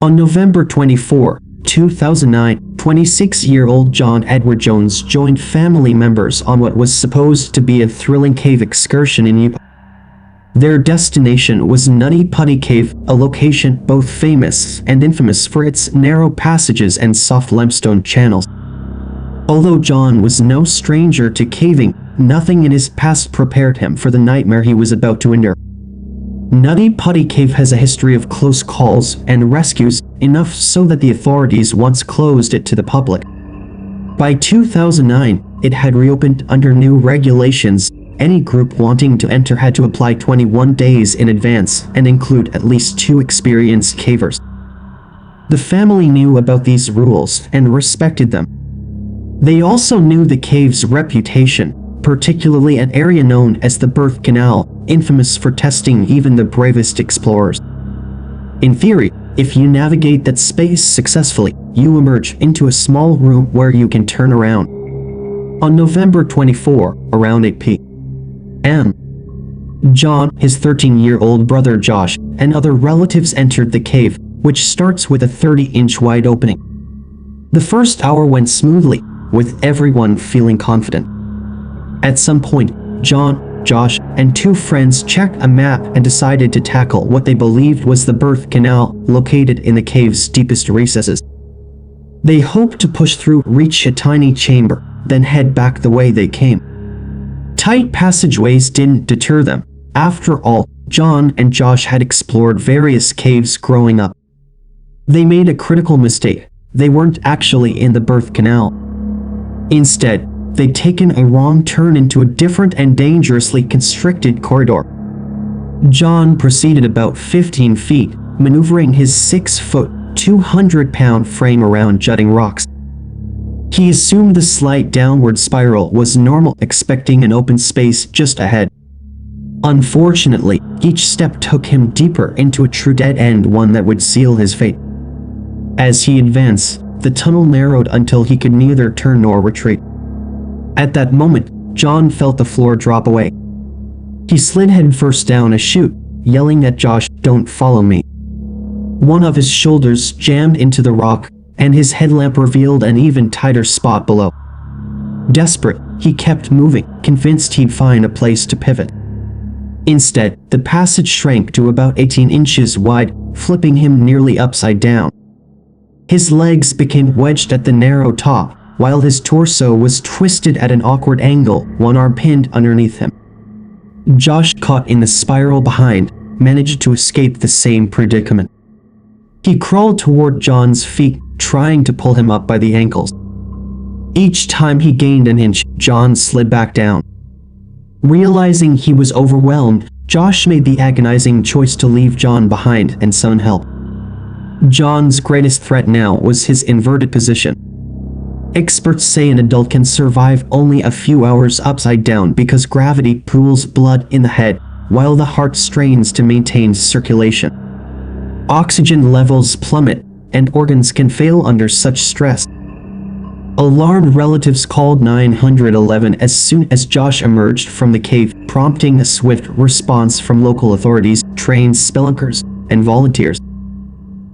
On November 24, 2009, 26-year-old John Edward Jones joined family members on what was supposed to be a thrilling cave excursion in Utah. Their destination was Nutty Putty Cave, a location both famous and infamous for its narrow passages and soft limestone channels. Although John was no stranger to caving, nothing in his past prepared him for the nightmare he was about to endure. Nutty Putty Cave has a history of close calls and rescues, enough so that the authorities once closed it to the public. By 2009, it had reopened under new regulations. Any group wanting to enter had to apply 21 days in advance and include at least 2 experienced cavers. The family knew about these rules and respected them. They also knew the cave's reputation, particularly an area known as the Birth Canal, infamous for testing even the bravest explorers. In theory, if you navigate that space successfully, you emerge into a small room where you can turn around. On November 24, around 8 p.m., John, his 13-year-old brother Josh, and other relatives entered the cave, which starts with a 30-inch wide opening. The first hour went smoothly, with everyone feeling confident. At some point, John, Josh, and 2 friends checked a map and decided to tackle what they believed was the Birth Canal, located in the cave's deepest recesses. They hoped to push through, reach a tiny chamber, then head back the way they came. Tight passageways didn't deter them. After all, John and Josh had explored various caves growing up. They made a critical mistake. They weren't actually in the Birth Canal. Instead, they'd taken a wrong turn into a different and dangerously constricted corridor. John proceeded about 15 feet, maneuvering his 6-foot, 200-pound frame around jutting rocks. He assumed the slight downward spiral was normal, expecting an open space just ahead. Unfortunately, each step took him deeper into a true dead end, one that would seal his fate. As he advanced, the tunnel narrowed until he could neither turn nor retreat. At that moment, John felt the floor drop away. He slid headfirst down a chute, yelling at Josh, "Don't follow me." One of his shoulders jammed into the rock, and his headlamp revealed an even tighter spot below. Desperate, he kept moving, convinced he'd find a place to pivot. Instead, the passage shrank to about 18 inches wide, flipping him nearly upside down. His legs became wedged at the narrow top, while his torso was twisted at an awkward angle, one arm pinned underneath him. Josh, caught in the spiral behind, managed to escape the same predicament. He crawled toward John's feet, trying to pull him up by the ankles. Each time he gained an inch, John slid back down. Realizing he was overwhelmed, Josh made the agonizing choice to leave John behind and summon help. John's greatest threat now was his inverted position. Experts say an adult can survive only a few hours upside down because gravity pools blood in the head, while the heart strains to maintain circulation. Oxygen levels plummet, and organs can fail under such stress. Alarmed relatives called 911 as soon as Josh emerged from the cave, prompting a swift response from local authorities, trained spelunkers, and volunteers.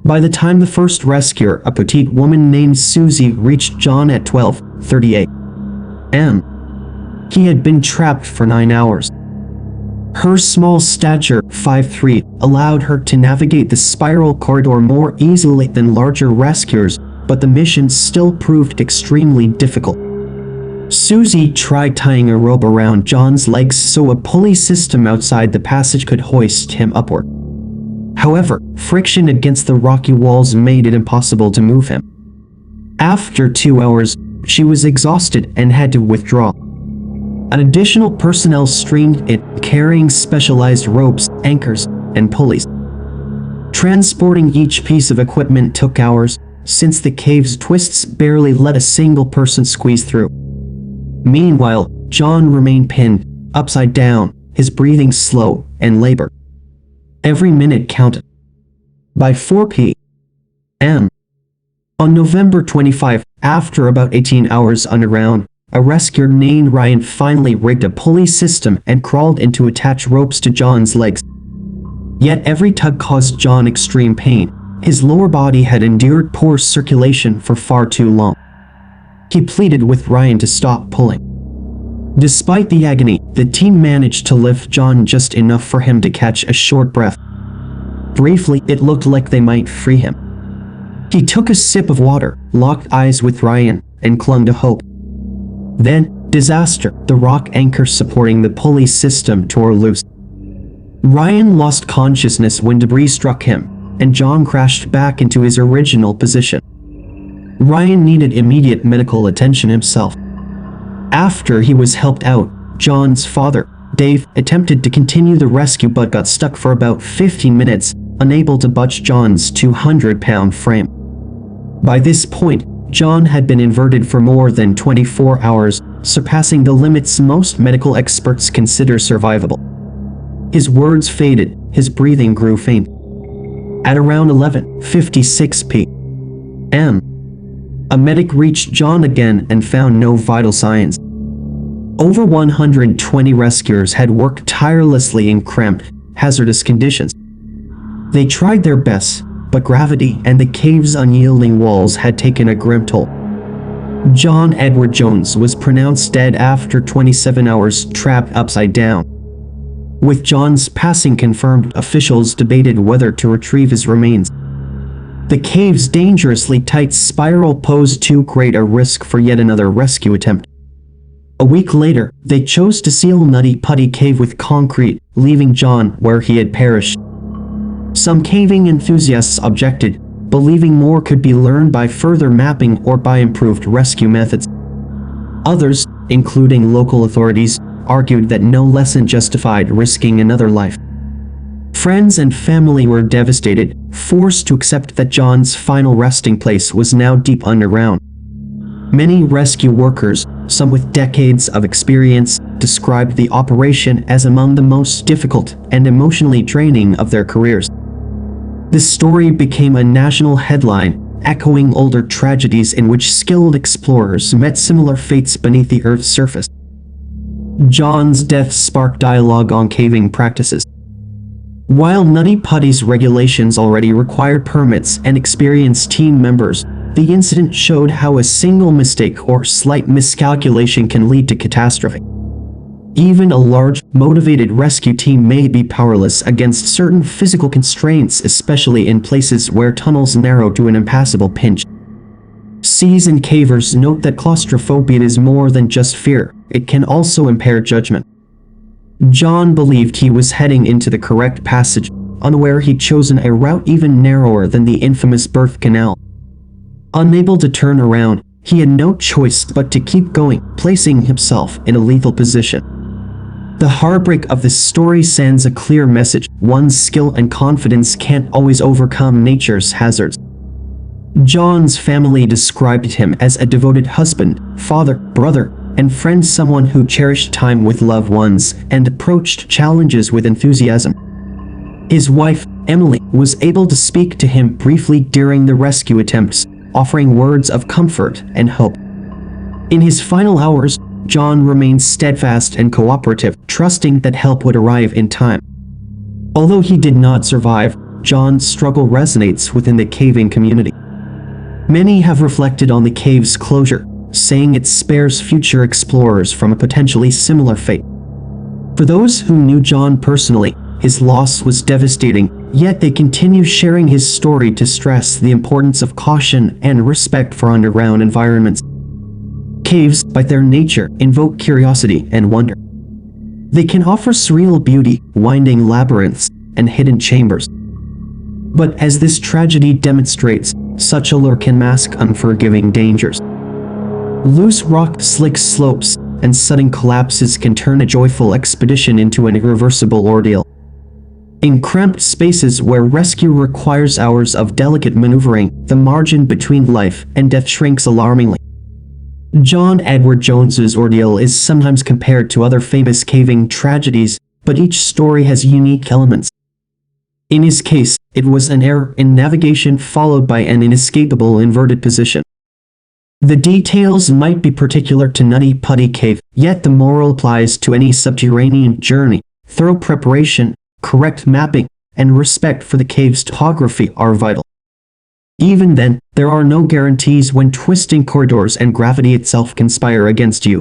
By the time the first rescuer, a petite woman named Susie, reached John at 12:30 a.m., he had been trapped for 9 hours. Her small stature, 5'3", allowed her to navigate the spiral corridor more easily than larger rescuers, but the mission still proved extremely difficult. Susie tried tying a rope around John's legs so a pulley system outside the passage could hoist him upward. However, friction against the rocky walls made it impossible to move him. After 2 hours, she was exhausted and had to withdraw. An additional personnel streamed in, carrying specialized ropes, anchors, and pulleys. Transporting each piece of equipment took hours, since the cave's twists barely let a single person squeeze through. Meanwhile, John remained pinned, upside down, his breathing slow and labored. Every minute counted. By 4 p.m. on November 25, after about 18 hours underground, a rescuer named Ryan finally rigged a pulley system and crawled in to attach ropes to John's legs. Yet every tug caused John extreme pain, His lower body had endured poor circulation for far too long. He pleaded with Ryan to stop pulling. Despite the agony, the team managed to lift John just enough for him to catch a short breath. Briefly, it looked like they might free him. He took a sip of water, locked eyes with Ryan, and clung to hope. Then, disaster, the rock anchor supporting the pulley system tore loose. Ryan lost consciousness when debris struck him, and John crashed back into his original position. Ryan needed immediate medical attention himself. After he was helped out, John's father, Dave, attempted to continue the rescue but got stuck for about 15 minutes, unable to budge John's 200-pound frame. By this point, John had been inverted for more than 24 hours, surpassing the limits most medical experts consider survivable. His words faded, his breathing grew faint. At around 11:56 p.m., a medic reached John again and found no vital signs. Over 120 rescuers had worked tirelessly in cramped, hazardous conditions. They tried their best, but gravity and the cave's unyielding walls had taken a grim toll. John Edward Jones was pronounced dead after 27 hours trapped upside down. With John's passing confirmed, officials debated whether to retrieve his remains. The cave's dangerously tight spiral posed too great a risk for yet another rescue attempt. A week later, they chose to seal Nutty Putty Cave with concrete, leaving John where he had perished. Some caving enthusiasts objected, believing more could be learned by further mapping or by improved rescue methods. Others, including local authorities, argued that no lesson justified risking another life. Friends and family were devastated, forced to accept that John's final resting place was now deep underground. Many rescue workers, some with decades of experience, described the operation as among the most difficult and emotionally draining of their careers. This story became a national headline, echoing older tragedies in which skilled explorers met similar fates beneath the Earth's surface. John's death sparked dialogue on caving practices. While Nutty Putty's regulations already required permits and experienced team members, the incident showed how a single mistake or slight miscalculation can lead to catastrophe. Even a large, motivated rescue team may be powerless against certain physical constraints, especially in places where tunnels narrow to an impassable pinch. Seasoned cavers note that claustrophobia is more than just fear, it can also impair judgment. John believed he was heading into the correct passage, unaware he'd chosen a route even narrower than the infamous birth canal. Unable to turn around, he had no choice but to keep going, placing himself in a lethal position. The heartbreak of this story sends a clear message: one's skill and confidence can't always overcome nature's hazards. John's family described him as a devoted husband, father, brother, and friend, someone who cherished time with loved ones and approached challenges with enthusiasm. His wife, Emily, was able to speak to him briefly during the rescue attempts, offering words of comfort and hope. In his final hours, John remained steadfast and cooperative, trusting that help would arrive in time. Although he did not survive, John's struggle resonates within the caving community. Many have reflected on the cave's closure, saying it spares future explorers from a potentially similar fate. For those who knew John personally, his loss was devastating, yet they continue sharing his story to stress the importance of caution and respect for underground environments. Caves, by their nature, invoke curiosity and wonder. They can offer surreal beauty, winding labyrinths, and hidden chambers. But as this tragedy demonstrates, such allure can mask unforgiving dangers. Loose rock, slick slopes, and sudden collapses can turn a joyful expedition into an irreversible ordeal. In cramped spaces where rescue requires hours of delicate maneuvering, the margin between life and death shrinks alarmingly. John Edward Jones's ordeal is sometimes compared to other famous caving tragedies, but each story has unique elements. In his case, it was an error in navigation followed by an inescapable inverted position. The details might be particular to Nutty Putty Cave, yet the moral applies to any subterranean journey. Thorough preparation, correct mapping, and respect for the cave's topography are vital. Even then, there are no guarantees when twisting corridors and gravity itself conspire against you.